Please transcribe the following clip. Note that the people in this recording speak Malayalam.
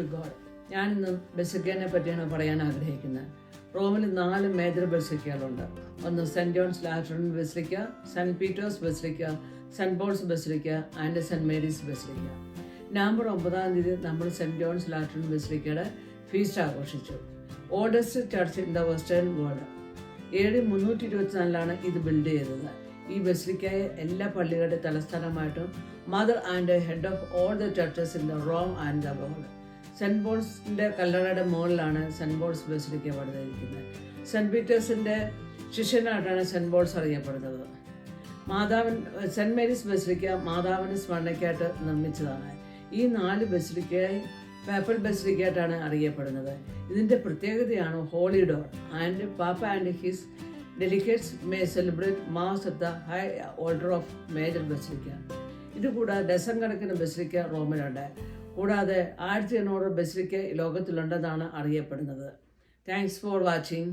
To God. ഞാനിന്ന് ബെസിലിക്കയെ പറ്റിയാണ് പറയാൻ ആഗ്രഹിക്കുന്നത്. റോമിൽ 4 മേജർ ബെസിലിക്കകളുണ്ട്. ഒന്ന് saint John's Lateran basilica, saint Peter's basilica, saint Paul's basilica and saint Mary's basilica. November 9 നമ്മൾ സെൻറ് ജോൺസ് ലാറ്ററൻ ബെസിലിക്കയുടെ ഫീസ്റ്റ് ആഘോഷിച്ചു. Oldest church in the western world. AD 324 ഇത് ബിൽഡ് ചെയ്തത്. ഈ ബെസിലിക്കയെ എല്ലാ പള്ളികളുടെ തലസ്ഥാനമായിട്ടും mother and head of all the churches in the Rome and the world. Saint പോൾസിൻ്റെ കല്ലറയുടെ മുകളിലാണ് സെൻറ് പോൾസ് ബെസിലിക്ക പണിതിരിക്കുന്നത്. സെൻറ് പീറ്റേഴ്സിൻ്റെ ശിഷ്യനായിട്ടാണ് സെൻറ് പോൾസ് അറിയപ്പെടുന്നത്. സെൻറ് മേരീസ് ബെസിലിക്ക മാതാവിന് സ്മരണയ്ക്കായിട്ട് നിർമ്മിച്ചതാണ്. ഈ 4 ബെസിലിക്കയും പേപ്പൽ ബെസിലിക്കയായിട്ടാണ് അറിയപ്പെടുന്നത്. ഇതിൻ്റെ പ്രത്യേകതയാണ് ഹോളി ഡോർ ആൻഡ് പാപ്പ and his delegates may celebrate mass at the high older of major basilica. ഇതുകൂടാതെ ഡസൻ കണക്കിന് ബെസിലിക്ക റോമിലുണ്ട്. കൂടാതെ 1800 ബെസിലിക്ക ലോകത്തിലുണ്ടെന്നാണ് അറിയപ്പെടുന്നത്. Thanks for watching.